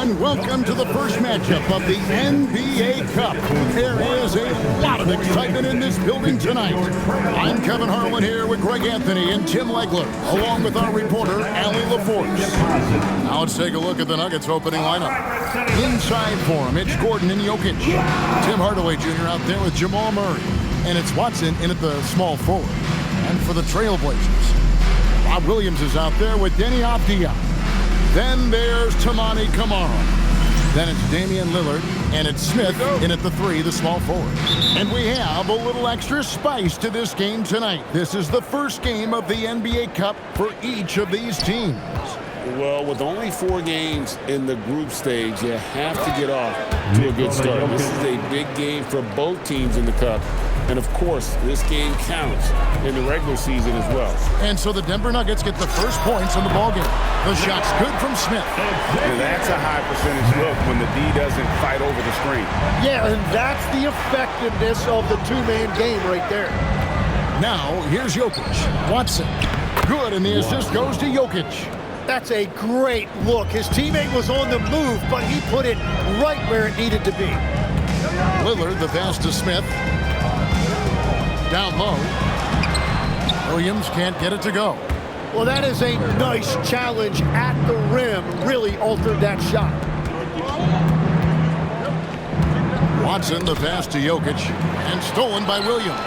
and welcome to the first matchup of the NBA Cup. There is a lot of excitement in this building tonight. I'm Kevin Harlan here with Greg Anthony and Tim Legler, along with our reporter, Allie LaForce. Now let's take a look at the Nuggets opening lineup. Inside for him, it's Gordon and Jokic. Tim Hardaway Jr. out there with Jamal Murray. And it's Watson in at the small forward. And for the Trailblazers, Rob Williams is out there with Denny Avdia. Then there's Tamani Kamara. Then it's Damian Lillard, and it's Smith in at the 3, the small forward. And we have a little extra spice to this game tonight. This is the first game of the NBA Cup for each of these teams. Well, with only 4 games in the group stage, you have to get off to a good start. This is a big game for both teams in the Cup. And, of course, this game counts in the regular season as well. And so the Denver Nuggets get the first points in the ballgame. The shot's good from Smith. And that's a high percentage look when the D doesn't fight over the screen. Yeah, and that's the effectiveness of the two-man game right there. Now, here's Jokic. Watson. Good, and the assist goes to Jokic. That's a great look. His teammate was on the move, but he put it right where it needed to be. Lillard, the pass to Smith. Down low. Williams can't get it to go. Well, that is a nice challenge at the rim. Really altered that shot. Watson, the pass to Jokic, and stolen by Williams.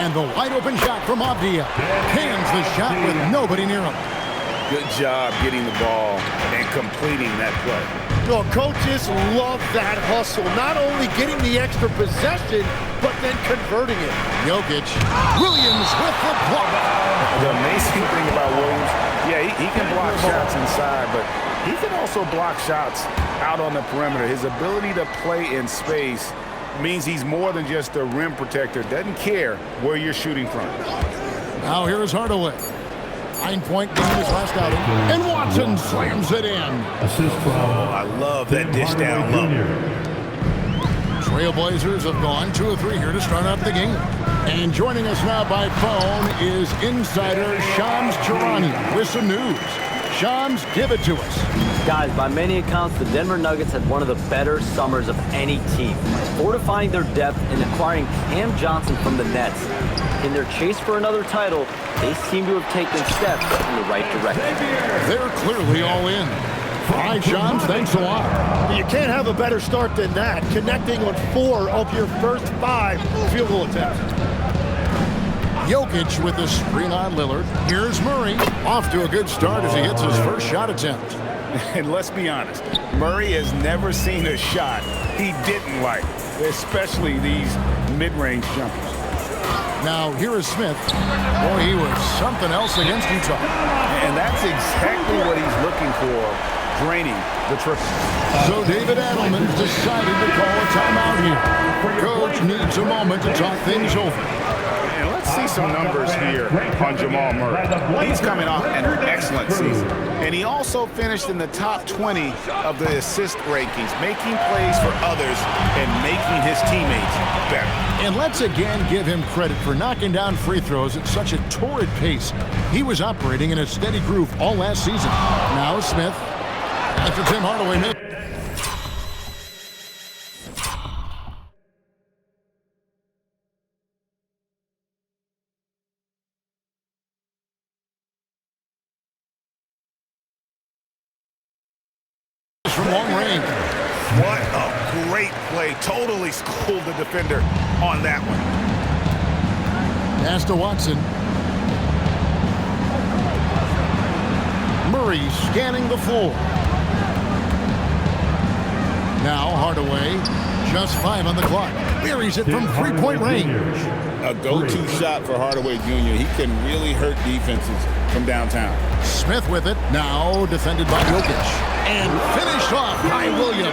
And the wide-open shot from Avdia. Cans the shot with nobody near him. Good job getting the ball and completing that play. Well, coaches love that hustle. Not only getting the extra possession, but then converting it. Jokic. Williams with the block. The amazing thing about Williams, yeah, he can block shots inside, but he can also block shots out on the perimeter. His ability to play in space means he's more than just a rim protector. Doesn't care where you're shooting from. Now here is Hardaway. 9-point game his last outing. And Watson slams it in. Oh, I love that dish down low. Trailblazers have gone 2 of 3 here to start out the game. And joining us now by phone is insider Shams Charania with some news. Shams, give it to us. Guys, by many accounts, the Denver Nuggets had one of the better summers of any team, fortifying their depth and acquiring Cam Johnson from the Nets. In their chase for another title, they seem to have taken steps in the right direction. They're clearly all in. All right, Shams, thanks a lot. You can't have a better start than that, connecting on 4 of your first 5 field goal attempts. Jokic with the screen on Lillard. Here's Murray. Off to a good start as he hits his first shot attempt. And let's be honest, Murray has never seen a shot he didn't like, especially these mid-range jumpers. Now, here is Smith. Boy, he was something else against Utah. And that's exactly what he's looking for, draining the triple. So David Adelman's decided to call a timeout here. Coach needs a moment to talk things over. And let's see some numbers here on Jamal Murray. He's coming off an excellent season. And he also finished in the top 20 of the assist rankings, making plays for others and making his teammates better. And let's again give him credit for knocking down free throws at such a torrid pace. He was operating in a steady groove all last season. Now Smith, after Tim Hardaway made. From long range. What a great play. Totally schooled the defender on that one. Pass to Watson. Murray scanning the floor. Now Hardaway, just 5 on the clock. Buries it from 3-point range. A go-to shot for Hardaway Jr. He can really hurt defenses from downtown. Smith with it. Now defended by Jokic. And finished off by Williams.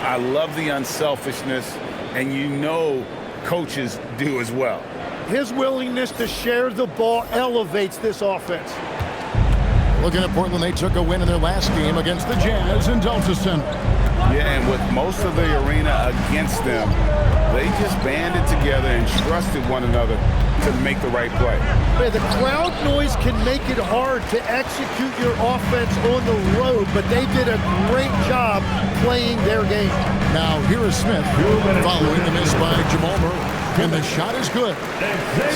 I love the unselfishness, and you know coaches do as well. His willingness to share the ball elevates this offense. Looking at Portland, they took a win in their last game against the Jazz in Delta Center. Yeah, and with most of the arena against them, they just banded together and trusted one another to make the right play. Man, the crowd noise can make it hard to execute your offense on the road, but they did a great job playing their game. Now here is Smith following the miss by Jamal Murray. And the shot is good.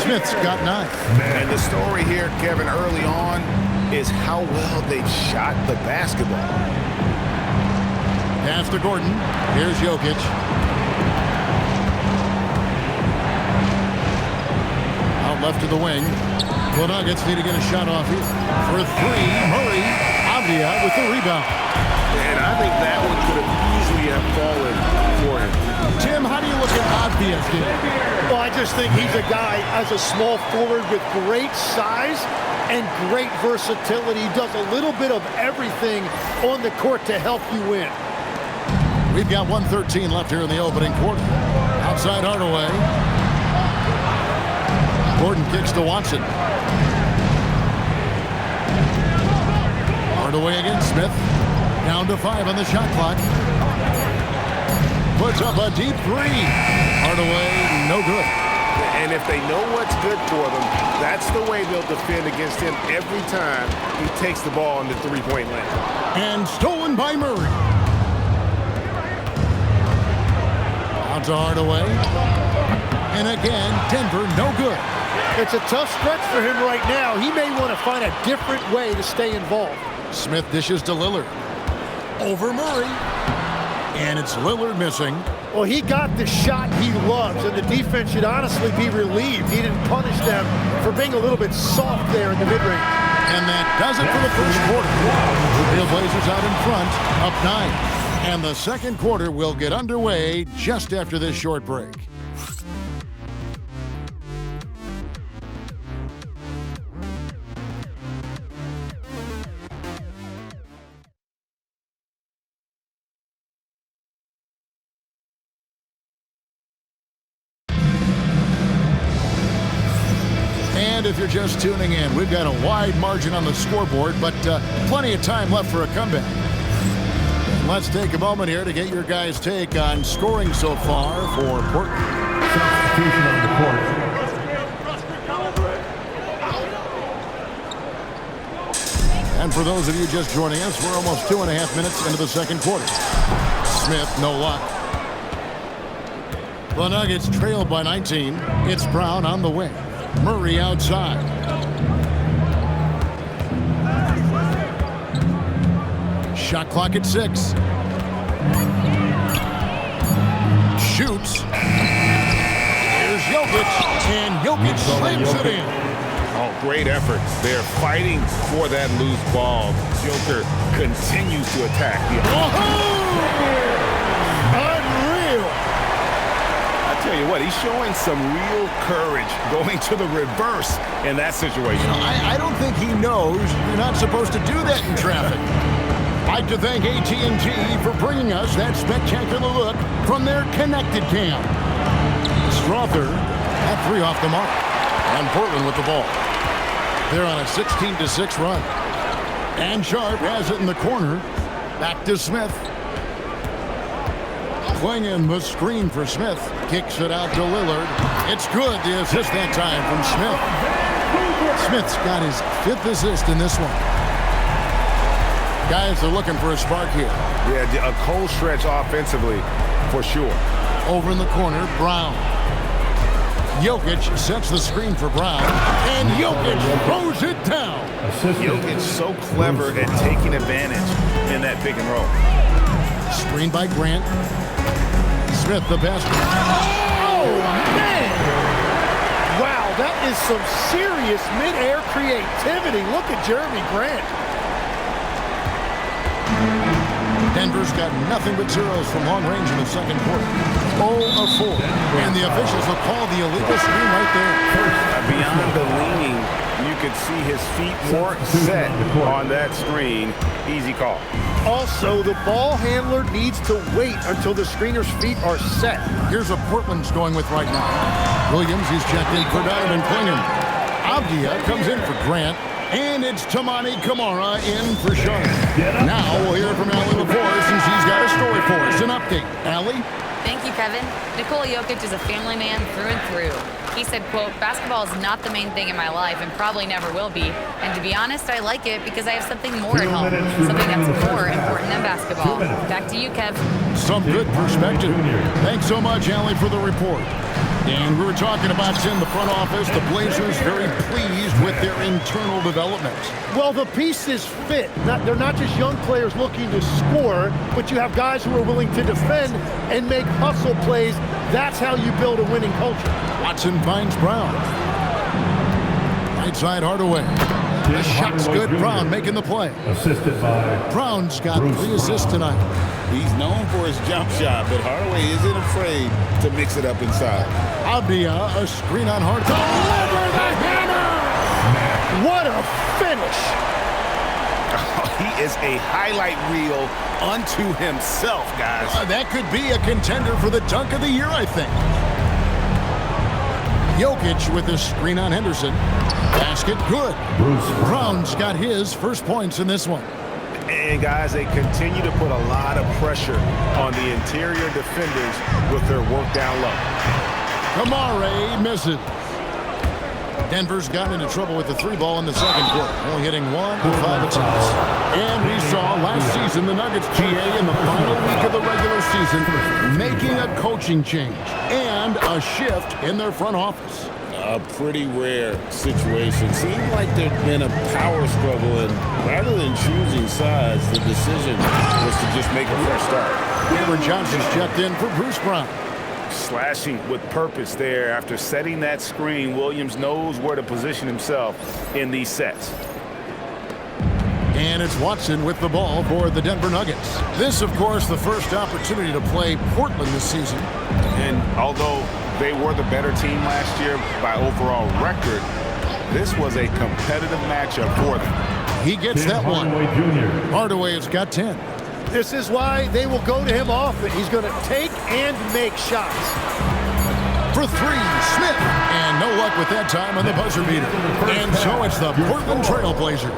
Smith's got 9. And the story here, Kevin, early on is how well they've shot the basketball. Pass to Gordon. Here's Jokic. Out left to the wing. The Nuggets need to get a shot off here. For 3, Murray. Avdia with the rebound. And I think that one could have easily have fallen for him. Tim, how do you look at Avdia's game? Well, I just think he's a guy as a small forward with great size and great versatility. He does a little bit of everything on the court to help you win. We've got 1:13 left here in the opening quarter. Outside Hardaway. Gordon kicks to Watson. Hardaway against Smith. Down to 5 on the shot clock. Puts up a deep 3. Hardaway, no good. And if they know what's good for them, that's the way they'll defend against him every time he takes the ball in the three-point line. And stolen by Murray. Out to Hardaway. And again, Denver, no good. It's a tough stretch for him right now. He may want to find a different way to stay involved. Smith dishes to Lillard. Over Murray. And it's Lillard missing. Well, he got the shot he loves, and the defense should honestly be relieved. He didn't punish them for being a little bit soft there in the mid-range. And that does it for the first quarter. The Blazers out in front, up 9. And the second quarter will get underway just after this short break. And if you're just tuning in, we've got a wide margin on the scoreboard, but plenty of time left for a comeback. Let's take a moment here to get your guys' take on scoring so far for Portland. Substitution on the court. And for those of you just joining us, we're almost 2.5 minutes into the second quarter. Smith, no luck. The Nuggets trailed by 19. It's Brown on the wing. Murray outside. Shot clock at 6. Shoots. Here's Jokic, and Jokic slams it in. Oh, great effort. They're fighting for that loose ball. Joker continues to attack. Unreal. I tell you what, he's showing some real courage going to the reverse in that situation. I don't think he knows you're not supposed to do that in traffic. I'd like to thank AT&T for bringing us that spectacular look from their connected cam. Strother at 3 off the mark. And Portland with the ball. They're on a 16-6 run. And Sharp has it in the corner. Back to Smith. Winging the screen for Smith. Kicks it out to Lillard. It's good, the assist that time from Smith. Smith's got his 5th assist in this one. Guys are looking for a spark here. Yeah, a cold stretch offensively, for sure. Over in the corner, Brown. Jokic sets the screen for Brown, and Jokic throws it down. Jokic so clever at taking advantage in that pick and roll. Screen by Grant. Smith, the best. Oh, man! Wow, that is some serious mid-air creativity. Look at Jeremy Grant. Denver's got nothing but zeros from long range in the second quarter. 0 of 4. And the officials will call the illegal screen right there. Beyond the leaning, you could see his feet more set on that screen. Easy call. Also, the ball handler needs to wait until the screener's feet are set. Here's what Portland's going with right now. Williams, he's checked in for Donovan Clingan. Avdia comes in for Grant. And it's Tamani Kamara in for Sharp. Now we'll hear from Allie LaForce, and she's got a story for us. An update. Allie? Thank you, Kevin. Nikola Jokic is a family man through and through. He said, quote, "Basketball is not the main thing in my life and probably never will be. And to be honest, I like it because I have something more at home, something that's more important than basketball." Back to you, Kev. Some good perspective. Thanks so much, Allie, for the report. And we were talking about in the front office, the Blazers very pleased with their internal development. Well, the pieces fit. They're not just young players looking to score, but you have guys who are willing to defend and make hustle plays. That's how you build a winning culture. Watson finds Brown. Right side, Hardaway. The shot's good. Brown making the play. Assisted by Brown's got 3 assists tonight. He's known for his jump shot, but Hardaway isn't afraid to mix it up inside. Abdia, a screen on Hardaway. Deliver the hammer! What a finish! He is a highlight reel unto himself, guys. That could be a contender for the dunk of the year, I think. Jokic with a screen on Henderson. Basket good. Brown's got his first points in this one. And guys, they continue to put a lot of pressure on the interior defenders with their work down low. Kamare misses. Denver's got into trouble with the 3-ball in the second quarter, only hitting 1 of 5 attempts. And we saw last season the Nuggets GA in the final week of the regular season making a coaching change and a shift in their front office. A pretty rare situation. Seemed like there'd been a power struggle, and rather than choosing sides, the decision was to just make a fresh start. Cameron Johnson's checked in for Bruce Brown. Slashing with purpose there. After setting that screen, Williams knows where to position himself in these sets. And it's Watson with the ball for the Denver Nuggets. This, of course, the first opportunity to play Portland this season. And although they were the better team last year by overall record, this was a competitive matchup for them. He gets that one. Hardaway has got 10. This is why they will go to him often. He's going to take and make shots. For 3, Smith. And no luck with that time on the buzzer beater. And so it's the Portland Trail Blazers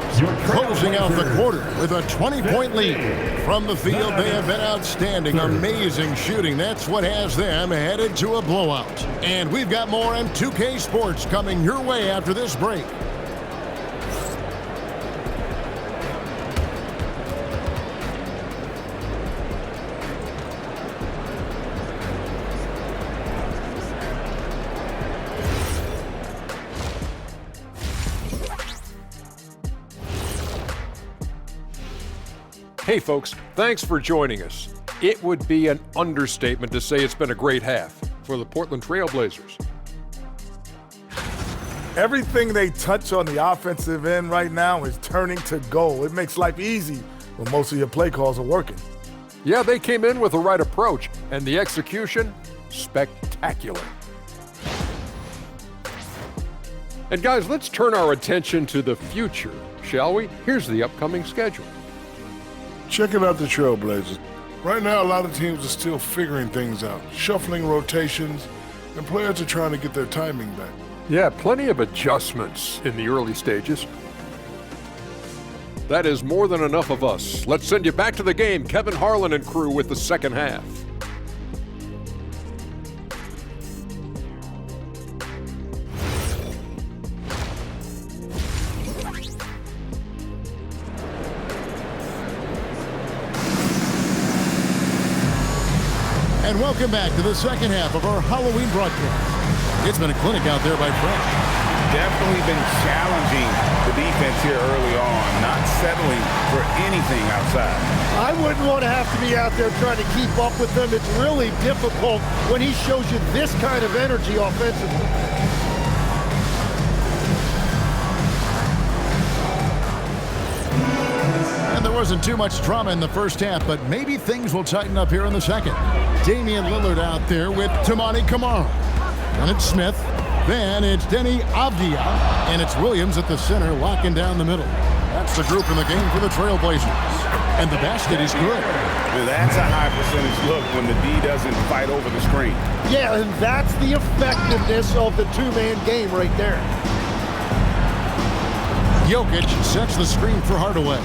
closing out the quarter with a 20-point lead. From the field, they have been outstanding. Amazing shooting. That's what has them headed to a blowout. And we've got more M2K Sports coming your way after this break. Hey folks, thanks for joining us. It would be an understatement to say it's been a great half for the Portland Trail Blazers. Everything they touch on the offensive end right now is turning to goal. It makes life easy when most of your play calls are working. Yeah, they came in with the right approach, and the execution, spectacular. And guys, let's turn our attention to the future, shall we? Here's the upcoming schedule. Checking out the Trailblazers. Right now, a lot of teams are still figuring things out, shuffling rotations, and players are trying to get their timing back. Yeah, plenty of adjustments in the early stages. That is more than enough of us. Let's send you back to the game. Kevin Harlan and crew with the second half. And welcome back to the second half of our Halloween broadcast. It's been a clinic out there by Fresh. Definitely been challenging the defense here early on, not settling for anything outside. I wouldn't want to have to be out there trying to keep up with them. It's really difficult when he shows you this kind of energy offensively. And there wasn't too much drama in the first half, but maybe things will tighten up here in the second. Damian Lillard out there with Toumani Camara. And it's Smith. Then it's Denny Avdia. And it's Williams at the center, locking down the middle. That's the group in the game for the Trailblazers. And the basket is good. That's a high percentage look when the D doesn't fight over the screen. Yeah, and that's the effectiveness of the two-man game right there. Jokic sets the screen for Hardaway.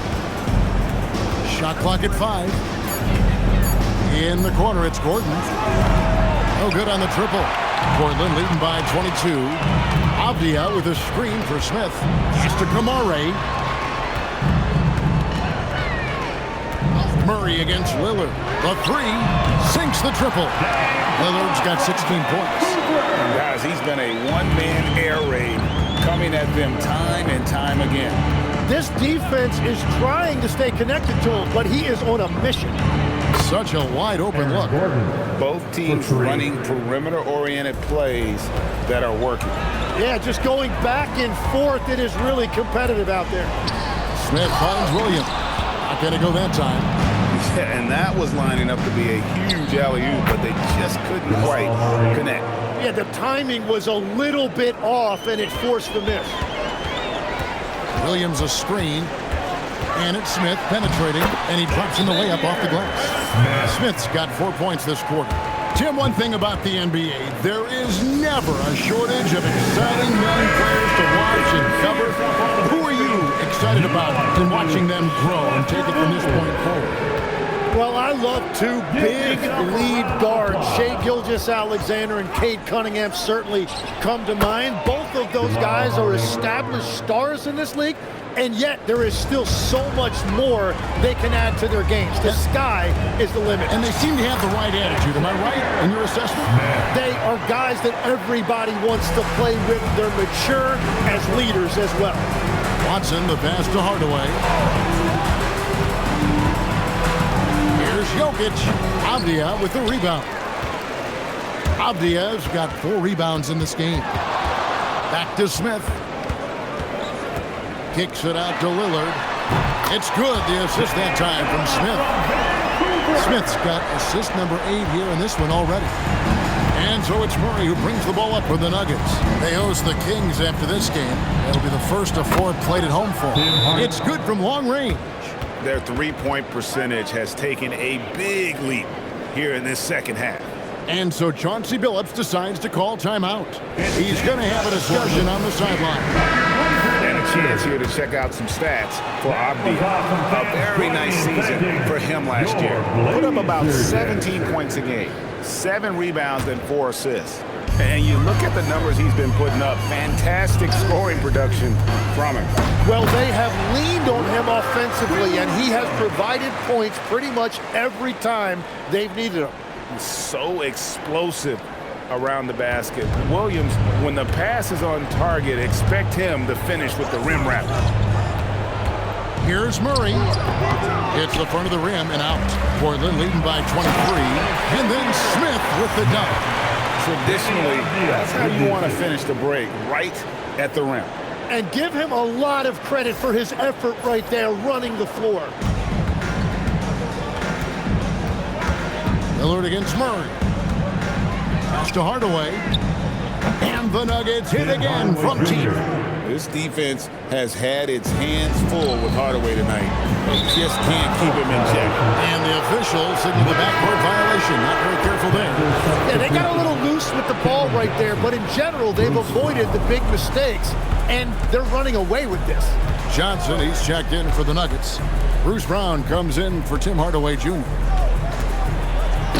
Shot clock at 5. In the corner, it's Gordon. No good on the triple. Portland leading by 22. Avdia with a screen for Smith. Pass to Kamare. Murray against Lillard. The three sinks the triple. Lillard's got 16 points. And guys, he's been a one-man air raid coming at them time and time again. This defense is trying to stay connected to him, but he is on a mission. Such a wide open look. Both teams running perimeter-oriented plays that are working. Yeah, just going back and forth. It is really competitive out there. Smith finds Williams. Not going to go that time. Yeah, and that was lining up to be a huge alley-oop, but they just couldn't quite connect. Yeah, the timing was a little bit off, and it forced the miss. Williams a screen. And it's Smith penetrating, and he drops in the layup off the glass. Smith's got 4 points this quarter. Tim, one thing about the NBA, there is never a shortage of exciting young players to watch and cover. Who are you excited about in watching them grow and take it from this point forward? Well, I love two big lead guards. Shai Gilgeous-Alexander and Cade Cunningham certainly come to mind. Both of those guys are established stars in this league. And yet, there is still so much more they can add to their games. The sky is the limit. And they seem to have the right attitude. Am I right in your assessment? They are guys that everybody wants to play with. They're mature as leaders as well. Watson, the pass to Hardaway. Here's Jokic. Avdia with the rebound. Avdia's got 4 rebounds in this game. Back to Smith. Kicks it out to Lillard. It's good. The assist that time from Smith. Smith's got assist number 8 here in this one already. And so it's Murray who brings the ball up for the Nuggets. They host the Kings after this game. It'll be the first of 4 played at home for them. It's good from long range. Their three-point percentage has taken a big leap here in this second half. And so Chauncey Billups decides to call timeout. He's going to have a discussion on the sideline. And a chance here to check out some stats for Abdi. A very nice season for him last year. Put up about 17 points a game, 7 rebounds and 4 assists. And you look at the numbers he's been putting up, fantastic scoring production from him. Well, they have leaned on him offensively, and he has provided points pretty much every time they've needed him. So explosive around the basket. Williams, when the pass is on target, expect him to finish with the rim wrap. Here's Murray. Hits the front of the rim and out. Portland leading by 23. And then Smith with the dunk. Traditionally, that's how you want to finish the break, right at the rim. And give him a lot of credit for his effort right there running the floor. Lillard against Murray. Pass to Hardaway. And the Nuggets hit again from deep. This defense has had its hands full with Hardaway tonight. They just can't keep him in check. And the official signaled the backcourt violation. Not very careful there. Yeah, they got a little loose with the ball right there, but in general, they've avoided the big mistakes, and they're running away with this. Johnson, he's checked in for the Nuggets. Bruce Brown comes in for Tim Hardaway Jr.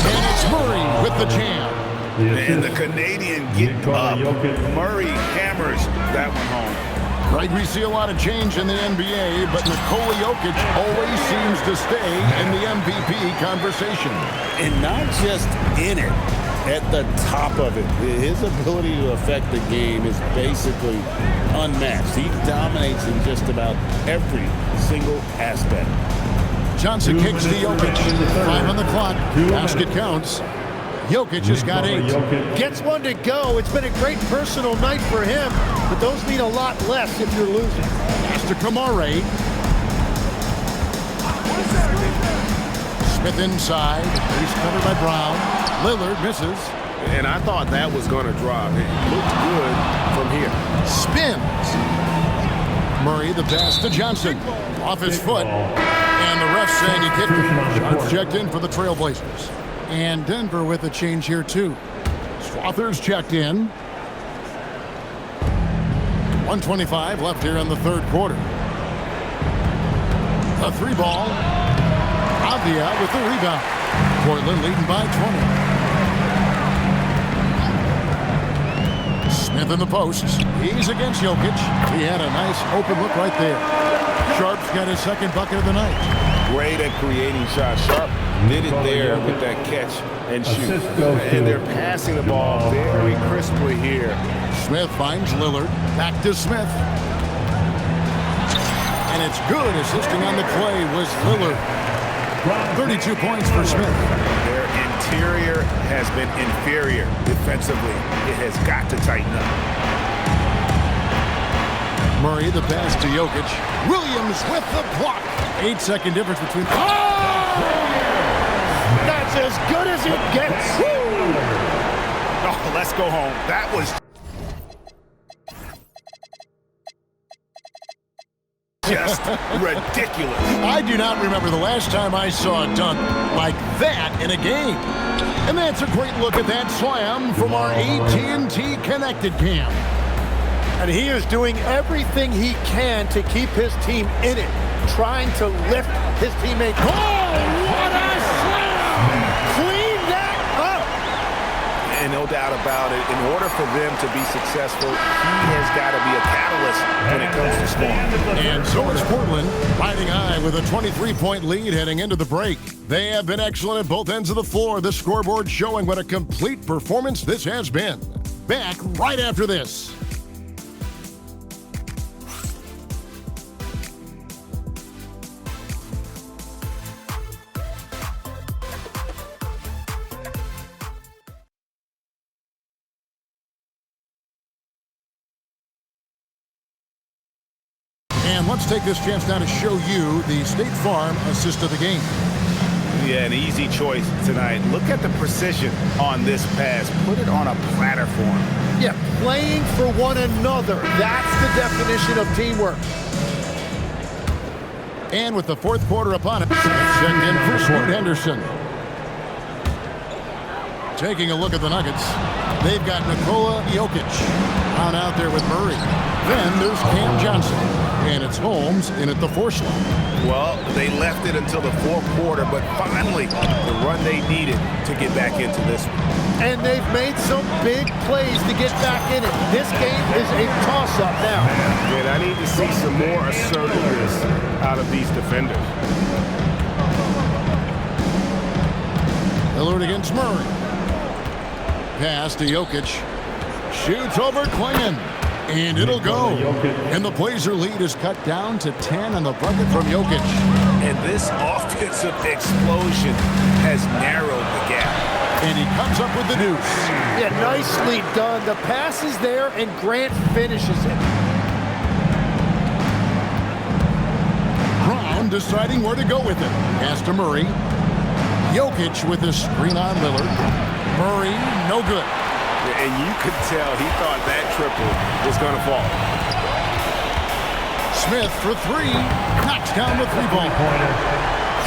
And it's Murray with the jam. And the Canadian get up. Murray hammers that one home. Right, we see a lot of change in the NBA, but Nikola Jokic always seems to stay in the MVP conversation. And not just in it, at the top of it. His ability to affect the game is basically unmatched. He dominates in just about every single aspect. Johnson kicks to Jokic. 5 on the clock. Basket counts. Jokic has got 8. Gets one to go. It's been a great personal night for him, but those mean a lot less if you're losing. Pass to Kamare. Smith inside. He's covered by Brown. Lillard misses. And I thought that was going to drop. It looked good from here. Spins. Murray the pass to Johnson. Off his foot. And the ref saying he kicked him. Shots checked in for the Trailblazers. And Denver with a change here, too. Swathers checked in. 1:25 left here in the third quarter. A 3 ball. Avdia with the rebound. Portland leading by 20. Smith in the post. He's against Jokic. He had a nice open look right there. Sharp's got his second bucket of the night. Great at creating shots. Sharp did it there with that catch and shoot. And they're passing the ball very crisply here. Smith finds Lillard. Back to Smith. And it's good. Assisting on the play was Lillard. 32 points for Smith. Their interior has been inferior defensively. It has got to tighten up. Murray, the pass to Jokic. Williams with the block. 8-second difference between... Oh! That's as good as it gets. Woo! Oh, let's go home. That was just ridiculous. I do not remember the last time I saw a dunk like that in a game. And that's a great look at that slam from our AT&T Connected Cam. And he is doing everything he can to keep his team in it, trying to lift his teammate. Oh, what a slam! Clean that up! And no doubt about it, in order for them to be successful, he has got to be a catalyst when it comes to scoring. And so is Portland, riding high with a 23-point lead heading into the break. They have been excellent at both ends of the floor. The scoreboard showing what a complete performance this has been. Back right after this. And let's take this chance now to show you the State Farm assist of the game. Yeah, an easy choice tonight. Look at the precision on this pass. Put it on a platter for him. Yeah, playing for one another. That's the definition of teamwork. And with the fourth quarter upon it, checked in for Scoot Henderson. Taking a look at the Nuggets, they've got Nikola, Jokic on out there with Murray. Then there's Cam Johnson, and it's Holmes in at the 4 slot. Well, they left it until the fourth quarter, but finally the run they needed to get back into this one. And they've made some big plays to get back in it. This game is a toss-up now. And I need to see some more assertiveness out of these defenders. Lillard against Murray. Pass to Jokic. Shoots over Klingon. And it'll go. And the Blazer lead is cut down to 10 on the bucket from Jokic. And this offensive explosion has narrowed the gap. And he comes up with the deuce. Yeah, nicely done. The pass is there, and Grant finishes it. Brown deciding where to go with it. Pass to Murray. Jokic with a screen on Lillard. Murray, no good. And you could tell he thought that triple was going to fall. Smith for 3. Knocks down the 3-ball.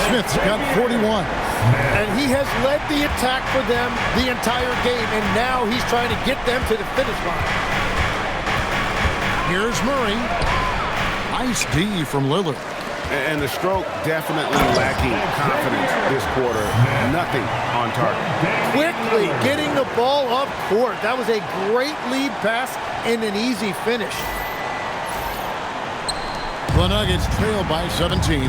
Smith's got 41. And he has led the attack for them the entire game, and now he's trying to get them to the finish line. Here's Murray. Nice D from Lillard. And the stroke definitely lacking confidence this quarter. Nothing on target. Quickly getting the ball up court. That was a great lead pass and an easy finish. The Nuggets trail by 17.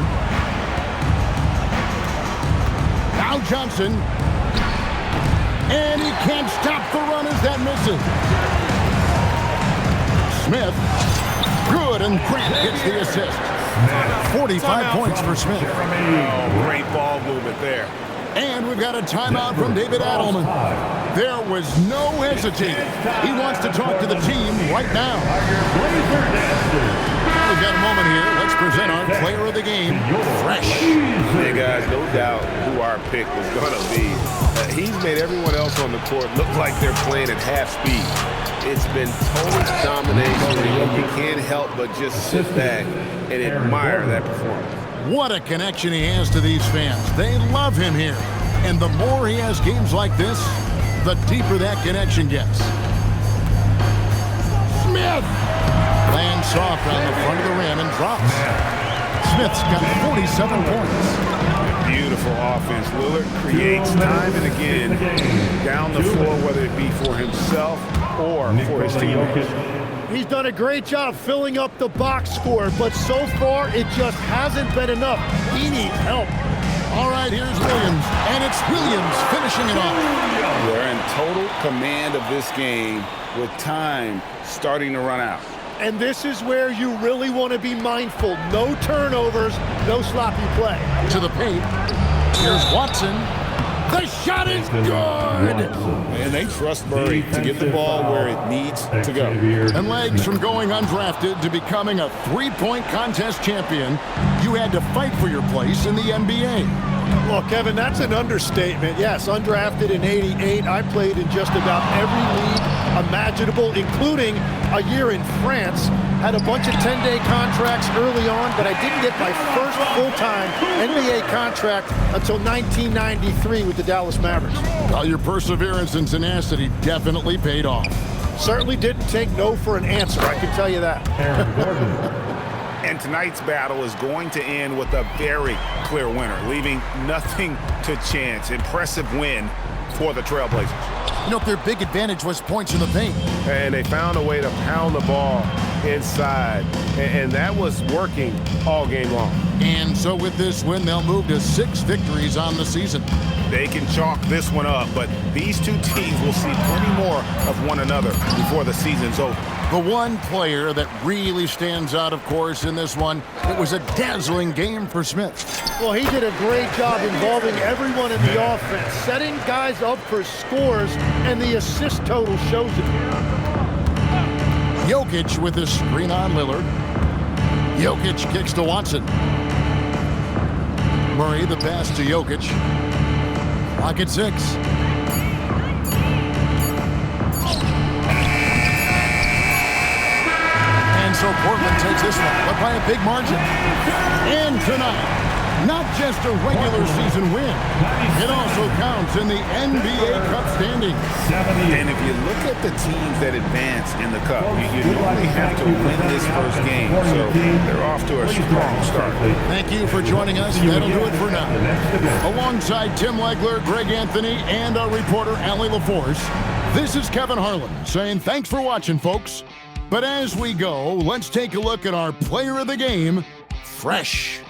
Now Johnson. And he can't stop the run as that misses. Smith. Good, and Grant gets the assist. 45 points for Smith. Oh, great ball movement there. And we've got a timeout from David Adelman. There was no hesitating. He wants to talk to the team right now. We've got a moment here. Let's present our player of the game, Fresh. Hey, guys, no doubt who our pick was going to be. He's made everyone else on the court look like they're playing at half speed. It's been total domination, and you can't help but just sit back and admire that performance. What a connection he has to these fans. They love him here. And the more he has games like this, the deeper that connection gets. Smith lands soft on the front of the rim and drops. Smith's got 47 points. Beautiful offense. Lillard creates time and again down the floor, whether it be for himself or for his teammates. He's done a great job filling up the box score, but so far it just hasn't been enough. He needs help. All right, here's Williams, and it's Williams finishing it off. They're in total command of this game with time starting to run out. And this is where you really want to be mindful. No turnovers, no sloppy play. To the paint. Here's Watson. The shot is good. And they trust Murray to get the ball where it needs to go. And legs from going undrafted to becoming a three-point contest champion, you had to fight for your place in the NBA. Well, Kevin, that's an understatement. Yes, undrafted in '88. I played in just about every league imaginable, including a year in France. Had a bunch of 10-day contracts early on, but I didn't get my first full-time NBA contract until 1993 with the Dallas Mavericks. Well, your perseverance and tenacity definitely paid off. Certainly didn't take no for an answer, I can tell you that. And tonight's battle is going to end with a very clear winner, leaving nothing to chance. Impressive win for the Trailblazers. You know, their big advantage was points in the paint. And they found a way to pound the ball inside, and that was working all game long. And so with this win, they'll move to 6 victories on the season. They can chalk this one up, but these two teams will see plenty more of one another before the season's over. The one player that really stands out, of course, in this one, it was a dazzling game for Smith. Well, he did a great job involving everyone in the offense, setting guys up for scores, and the assist total shows it. Jokic with a screen on Lillard. Jokic kicks to Watson. Murray, the pass to Jokic. Clock at 6. And so Portland takes this one, but by a big margin. And tonight, not just a regular season win, it also counts in the NBA Cup standings. And if you look at the teams that advance in the Cup, you normally have to win this first game, so they're off to a strong start. Thank you for joining us. That'll do it for now. Alongside Tim Legler, Greg Anthony, and our reporter, Allie LaForce, this is Kevin Harlan saying thanks for watching, folks. But as we go, let's take a look at our player of the game, Fresh.